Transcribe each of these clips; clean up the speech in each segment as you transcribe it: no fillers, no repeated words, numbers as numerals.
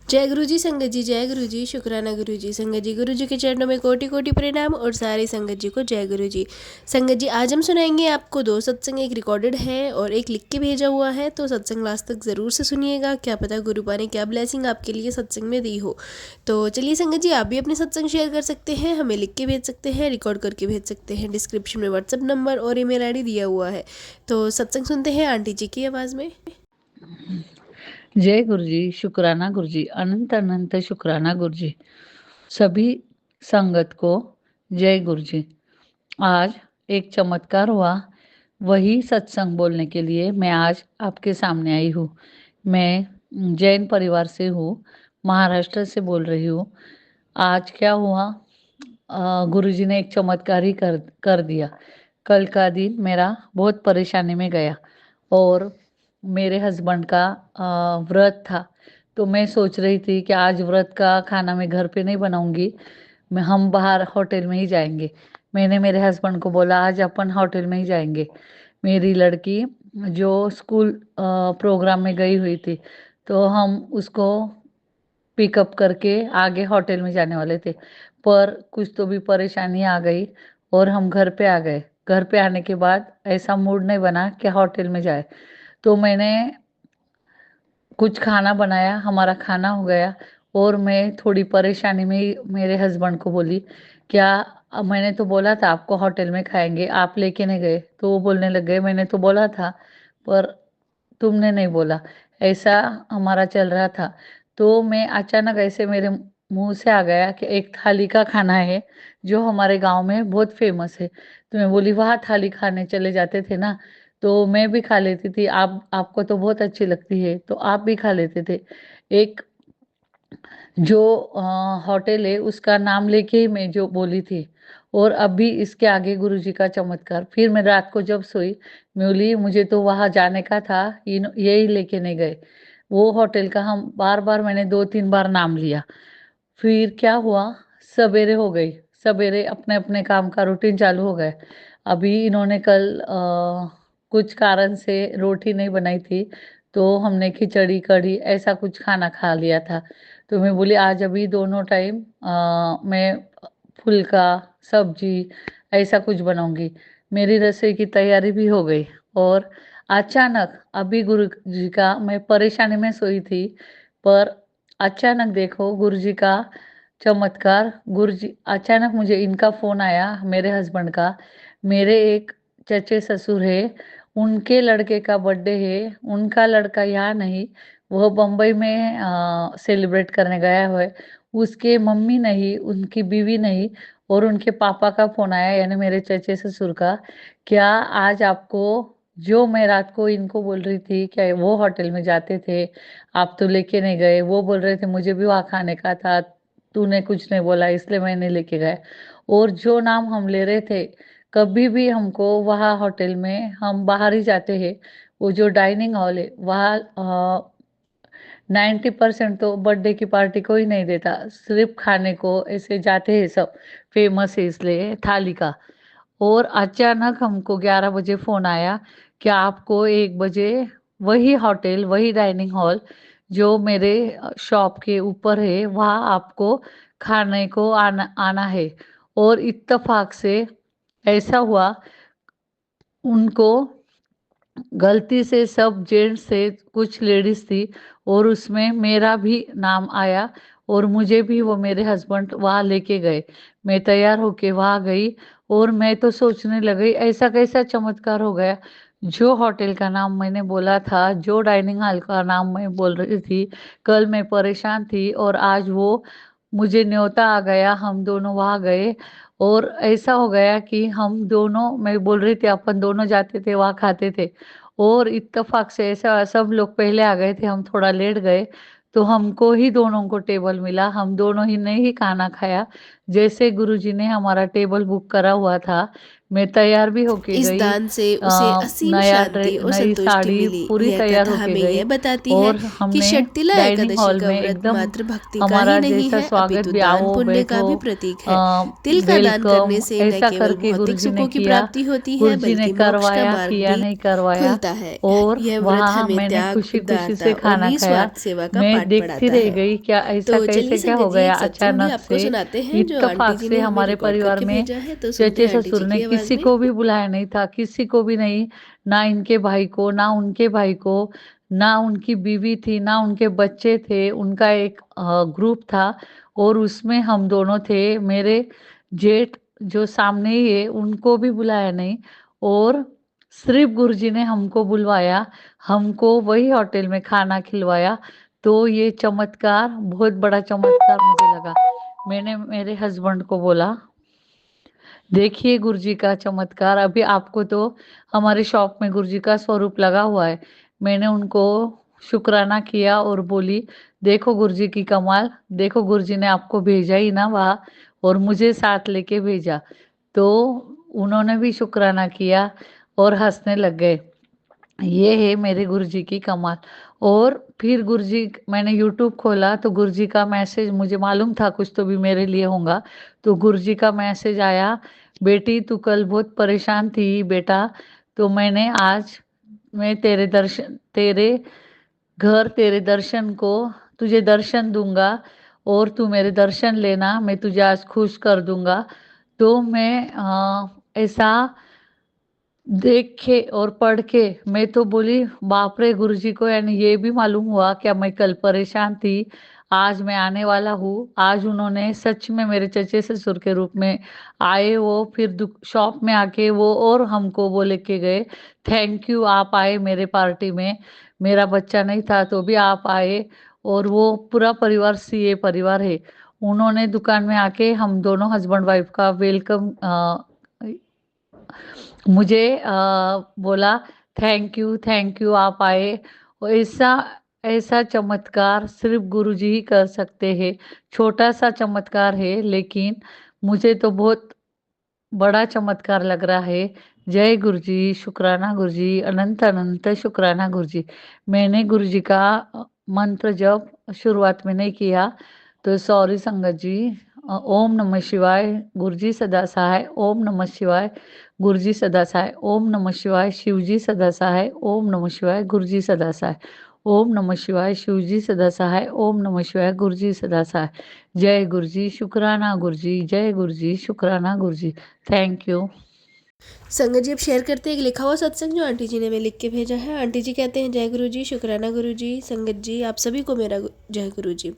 जय गुरु जी संगत जी, जय गुरु जी। शुक्राना गुरु जी। संगत जी, गुरु जी के चरणों में कोटि कोटि प्रणाम और सारे संगत जी को जय गुरु जी। संगत जी, आज हम सुनाएंगे आपको दो सत्संग, एक रिकॉर्डेड है और एक लिख के भेजा हुआ है। तो सत्संग लास्ट तक ज़रूर से सुनिएगा, क्या पता गुरु पा ने क्या ब्लेसिंग आपके लिए सत्संग में दी हो। तो चलिए संगत जी, आप भी अपने सत्संग शेयर कर सकते हैं, हमें लिख के भेज सकते हैं, रिकॉर्ड करके भेज सकते हैं। डिस्क्रिप्शन में व्हाट्सअप नंबर और ईमेल आईडी दिया हुआ है। तो सत्संग सुनते हैं आंटी जी की आवाज़ में। जय गुरु जी। शुक्राना गुरु जी, अनंत अनंत शुक्राना गुरु जी। सभी संगत को जय गुरु जी। आज एक चमत्कार हुआ, वही सत्संग बोलने के लिए मैं आज आपके सामने आई हूँ। मैं जैन परिवार से हूँ, महाराष्ट्र से बोल रही हूँ। आज क्या हुआ, गुरुजी ने एक चमत्कार ही कर दिया। कल का दिन मेरा बहुत परेशानी में गया और मेरे हस्बैंड का व्रत था। तो मैं सोच रही थी कि आज व्रत का खाना मैं घर पे नहीं बनाऊंगी, हम बाहर होटल में ही जाएंगे। मैंने मेरे हस्बैंड को बोला आज अपन होटल में ही जाएंगे। मेरी लड़की जो स्कूल प्रोग्राम में गई हुई थी, तो हम उसको पिकअप करके आगे होटल में जाने वाले थे, पर कुछ तो भी परेशानी आ गई और हम घर पे आ गए। घर पे आने के बाद ऐसा मूड नहीं बना कि होटल में जाए, तो मैंने कुछ खाना बनाया, हमारा खाना हो गया और मैं थोड़ी परेशानी में ही मेरे हस्बैंड को बोली, क्या मैंने तो बोला था आपको होटल में खाएंगे, आप लेके नहीं गए। तो वो बोलने लग गए मैंने तो बोला था पर तुमने नहीं बोला। ऐसा हमारा चल रहा था। तो मैं अचानक ऐसे मेरे मुंह से आ गया कि एक थाली का खाना है जो हमारे गांव में बहुत फेमस है। तो मैं बोली वहाँ थाली खाने चले जाते थे ना, तो मैं भी खा लेती थी। आप आपको तो बहुत अच्छी लगती है तो आप भी खा लेते थे। एक जो होटल है उसका नाम लेके ही मैं जो बोली थी। और अभी इसके आगे गुरुजी का चमत्कार। फिर मैं रात को जब सोई, मैं बोली मुझे तो वहां जाने का था, यही लेके नहीं गए। वो होटल का हम बार बार मैंने 2-3 बार नाम लिया। फिर क्या हुआ, सवेरे हो गई। सवेरे अपने अपने काम का रूटीन चालू हो गए। अभी इन्होंने कल कुछ कारण से रोटी नहीं बनाई थी, तो हमने खिचड़ी कढ़ी ऐसा कुछ खाना खा लिया था। तो मैं बोली आज अभी दोनों टाइम मैं फुल्का सब्जी ऐसा कुछ बनाऊंगी। मेरी रसोई की तैयारी भी हो गई और अचानक अभी गुरु जी का, मैं परेशानी में सोई थी पर अचानक देखो गुरु जी का चमत्कार। गुरु जी अचानक मुझे इनका फोन आया, मेरे हस्बैंड का। मेरे एक चचे ससुर है, उनके लड़के का बर्थडे है। उनका लड़का यहाँ नहीं, वह बम्बई में सेलिब्रेट करने गया हुआ है। उसके मम्मी नहीं, उनकी बीवी नहीं, और उनके पापा का फोन आया, यानी मेरे चचे ससुर का। क्या आज आपको, जो मैं रात को इनको बोल रही थी क्या वो होटल में जाते थे, आप तो लेके नहीं गए। वो बोल रहे थे मुझे भी वहाँ खाने का था, तूने कुछ नहीं बोला इसलिए मैं नहीं लेके गया। और जो नाम हम ले रहे थे, कभी भी हमको वहाँ होटल में, हम बाहर ही जाते हैं, वो जो डाइनिंग हॉल है वहाँ 90% तो बर्थडे की पार्टी को ही नहीं देता, सिर्फ खाने को ऐसे जाते हैं सब। फेमस है इसलिए थाली का। और अचानक हमको 11 बजे फोन आया कि आपको 1 बजे वही होटल, वही डाइनिंग हॉल जो मेरे शॉप के ऊपर है, वहाँ आपको खाने को आना आना है। और इत्तेफाक से ऐसा हुआ, उनको गलती से, सब जेंट्स थे, कुछ लेडीज थी, और उसमें मेरा भी नाम आया और मुझे भी वो मेरे हस्बैंड वहाँ लेके गए। मैं तैयार होके वहाँ गई और मैं तो सोचने लगी ऐसा कैसा चमत्कार हो गया। जो होटल का नाम मैंने बोला था, जो डाइनिंग हॉल का नाम मैं बोल रही थी, कल मैं परेशान थी और आज वो मुझे न्योता आ गया, हम दोनों वहाँ गए। और ऐसा हो गया कि हम दोनों, मैं बोल रही थी अपन दोनों जाते थे वहाँ खाते थे, और इत्तेफाक से ऐसा सब लोग पहले आ गए थे, हम थोड़ा लेट गए, तो हमको ही दोनों को टेबल मिला। हम दोनों ही ने ही खाना खाया, जैसे गुरुजी ने हमारा टेबल बुक करा हुआ था, मैं तैयार भी होके इस गई। दान से उसे असीम शांति और नई संतुष्टि साड़ी मिली। पूरी यह तैयार कथा होके हमें गई यह बताती है और कि हमने षटतिला डाइनिंग एकादशी हॉल का में व्रत एकदम मात्र भक्ति का ही हमारा नहीं जैसा है, स्वागत अपितु भी, दान आओ पुण्य का बैठो, भी प्रतीक है। तिल का दान वेलकम, करने से न ऐसा केवल करके भौतिक गुरुजी ने सुखों की किया। प्राप्ति होती है गुरुजी ने बल्कि मोक्ष का करवाया, मार्ग किया भी नहीं करवाया। खुलता है। और यह व्रत वहाँ हमें मैंने त्याग, खुशी खुशी उदारता से और खाना खाया। निस्वार्थ सेवा का मैं पाठ देखती पढ़ाता रह है। गई, क्या ऐसा तो चलिए कैसे क्या हो संगत जी, गया एक सत्संग भी अचानक आपको से। सुनाते हैं जो इत्तेफाक आंटी जी से ने हमें हमारे रिकॉर्ड परिवार करके में भेजा है, तो सुनते चचे हैं आंटी जी ससुर ने की आवाज किसी में। को भी बुलाया नहीं था, किसी को भी नहीं, ना इनके भाई को, ना उनके भाई को, ना उनकी बीवी थी, ना उनके बच्चे थे। उनका एक ग्रुप था और उसमें हम दोनों थे। मेरे जेठ जो सामने ही है उनको भी बुलाया नहीं और सिर्फ गुरुजी ने हमको बुलवाया, हमको वही होटल में खाना खिलवाया। तो ये चमत्कार बहुत बड़ा चमत्कार मुझे लगा। मैंने मेरे हस्बैंड को बोला, देखिए गुरुजी का चमत्कार। अभी आपको तो हमारे शॉप में गुरुजी का स्वरूप लगा हुआ है। मैंने उनको शुक्राना किया और बोली, देखो गुरुजी की कमाल, देखो गुरुजी ने आपको भेजा ही ना वहाँ और मुझे साथ लेके भेजा। तो उन्होंने भी शुक्राना किया और हंसने लग गए। ये है मेरे गुरुजी की कमाल। और फिर गुरुजी, मैंने यूट्यूब खोला तो गुरुजी का मैसेज, मुझे मालूम था कुछ तो भी मेरे लिए होगा। तो गुरुजी का मैसेज आया, बेटी तू कल बहुत परेशान थी बेटा, तो मैंने आज मैं तेरे घर तेरे दर्शन को, तुझे दर्शन दूंगा और तू मेरे दर्शन लेना, मैं तुझे आज खुश कर दूंगा। तो मैं ऐसा देख के और पढ़ के मैं तो बोली, बाप रे गुरुजी को यानी ये भी मालूम हुआ क्या मैं कल परेशान थी, आज मैं आने वाला हूँ। आज उन्होंने सच में मेरे चचे ससुर के रूप में आए, वो फिर शॉप में आके वो और हमको वो लेके गए। थैंक यू, आप आए मेरे पार्टी में, मेरा बच्चा नहीं था तो भी आप आए। और वो पूरा परिवार सीए परिवार है। उन्होंने दुकान में आके हम दोनों हस्बैंड वाइफ का वेलकम मुझे बोला, थैंक यू आप आए। और ऐसा ऐसा चमत्कार सिर्फ गुरुजी ही कर सकते हैं। छोटा सा चमत्कार है लेकिन मुझे तो बहुत बड़ा चमत्कार लग रहा है। जय गुरुजी, शुक्राना गुरुजी, अनंत अनंत शुक्राना गुरुजी। मैंने गुरुजी का मंत्र जब शुरुआत में नहीं किया तो सॉरी संगत जी। ओम नमः शिवाय, गुरुजी सदा सहाय। ओम नमः शिवाय, गुरुजी सदा सहाय। ओम नमः शिवाय, शिवजी सदा सहाय। ओम नमः शिवाय, गुरुजी सदा सहाय। ओम नमः शिवाय, शिवजी सदा सहाय। ओम नमः शिवाय, गुरुजी सदा सहाय। जय गुरुजी, शुक्राना गुरुजी, जय गुरुजी, शुक्राना गुरुजी। Thank you. संगत जी अब शेयर करते हैं एक लिखा हुआ सत्संग जो आंटी जी ने हमें लिख के भेजा है। आंटी जी कहते हैं, जय गुरु जी, शुक्राना गुरु जी। संगत जी आप सभी को मेरा जय गुरु जी।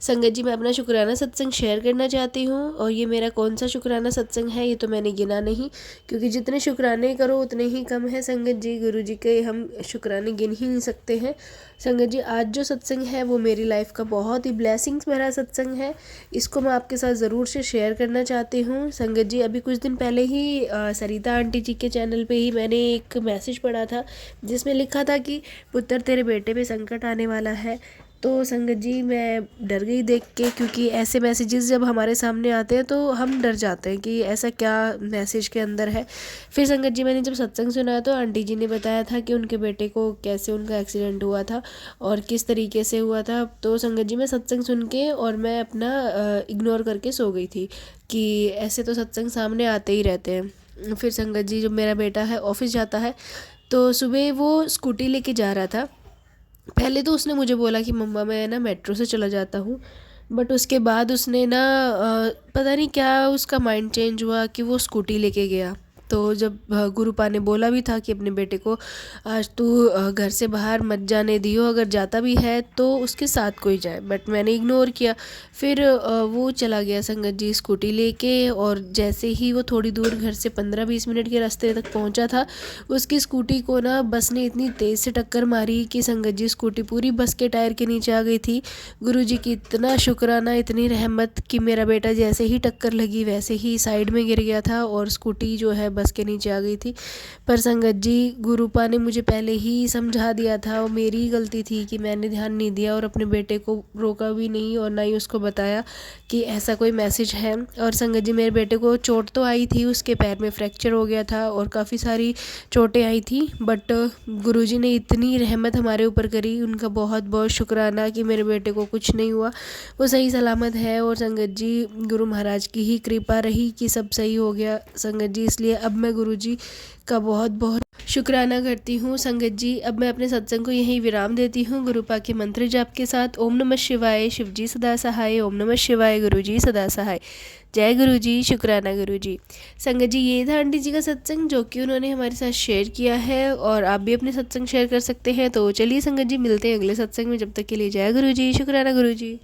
संगत जी मैं अपना शुक्राना सत्संग शेयर करना चाहती हूँ और ये मेरा कौन सा शुक्राना सत्संग है ये तो मैंने गिना नहीं, क्योंकि जितने शुक्राने करो उतने ही कम है। संगत जी गुरु जी के हम शुक्राने गिन ही नहीं सकते हैं। संगत जी आज जो सत्संग है वो मेरी लाइफ का बहुत ही ब्लेसिंग्स भरा सत्संग है, इसको मैं आपके साथ ज़रूर से शेयर करना चाहती हूँ। संगत जी अभी कुछ दिन पहले ही सरिता आंटी जी के चैनल पे ही मैंने एक मैसेज पढ़ा था जिसमें लिखा था कि पुत्र तेरे बेटे पे संकट आने वाला है। तो संगत जी मैं डर गई देख के, क्योंकि ऐसे मैसेजेस जब हमारे सामने आते हैं तो हम डर जाते हैं कि ऐसा क्या मैसेज के अंदर है। फिर संगत जी मैंने जब सत्संग सुना तो आंटी जी ने बताया था कि उनके बेटे को कैसे उनका एक्सीडेंट हुआ था और किस तरीके से हुआ था। तो संगत जी मैं सत्संग सुन के और मैं अपना इग्नोर करके सो गई थी कि ऐसे तो सत्संग सामने आते ही रहते हैं। फिर संगत जी जब मेरा बेटा है ऑफिस जाता है तो सुबह वो स्कूटी लेके जा रहा था। पहले तो उसने मुझे बोला कि मम्मा मैं ना मेट्रो से चला जाता हूँ, बट उसके बाद उसने ना पता नहीं क्या उसका माइंड चेंज हुआ कि वो स्कूटी लेके गया। तो जब गुरुपा ने बोला भी था कि अपने बेटे को आज तू घर से बाहर मत जाने दियो, अगर जाता भी है तो उसके साथ कोई जाए, बट मैंने इग्नोर किया। फिर वो चला गया संगत जी स्कूटी लेके, और जैसे ही वो थोड़ी दूर घर से 15-20 मिनट के रास्ते तक पहुंचा था उसकी स्कूटी को ना बस ने इतनी तेज़ से टक्कर मारी कि संगत जी स्कूटी पूरी बस के टायर के नीचे आ गई थी। गुरुजी की इतना शुक्राना, इतनी रहमत कि मेरा बेटा जैसे ही टक्कर लगी वैसे ही साइड में गिर गया था और स्कूटी जो है बस के नीचे आ गई थी। पर संगत जी गुरुपा ने मुझे पहले ही समझा दिया था और मेरी ही गलती थी कि मैंने ध्यान नहीं दिया और अपने बेटे को रोका भी नहीं और ना ही उसको बताया कि ऐसा कोई मैसेज है। और संगत जी मेरे बेटे को चोट तो आई थी, उसके पैर में फ्रैक्चर हो गया था और काफ़ी सारी चोटें आई थी, बट गुरुजी ने इतनी रहमत हमारे ऊपर करी, उनका बहुत बहुत शुक्राना कि मेरे बेटे को कुछ नहीं हुआ, वो सही सलामत है। और संगत जी गुरु महाराज की ही कृपा रही कि सब सही हो गया संगत जी, इसलिए अब मैं गुरुजी का बहुत बहुत शुक्राना करती हूँ। संगत जी अब मैं अपने सत्संग को यहीं विराम देती हूँ गुरुपा के मंत्र जाप के साथ। ओम नमः शिवाय, शिवजी सदा सहाय। ओम नमः शिवाय, गुरुजी सदा सहाय। जय गुरुजी, शुक्राना गुरुजी। संगत जी ये था आंटी जी का सत्संग जो कि उन्होंने हमारे साथ शेयर किया है, और आप भी अपने सत्संग शेयर कर सकते हैं। तो चलिए संगत जी मिलते हैं अगले सत्संग में, जब तक के लिए जय गुरुजी, शुक्राना गुरुजी।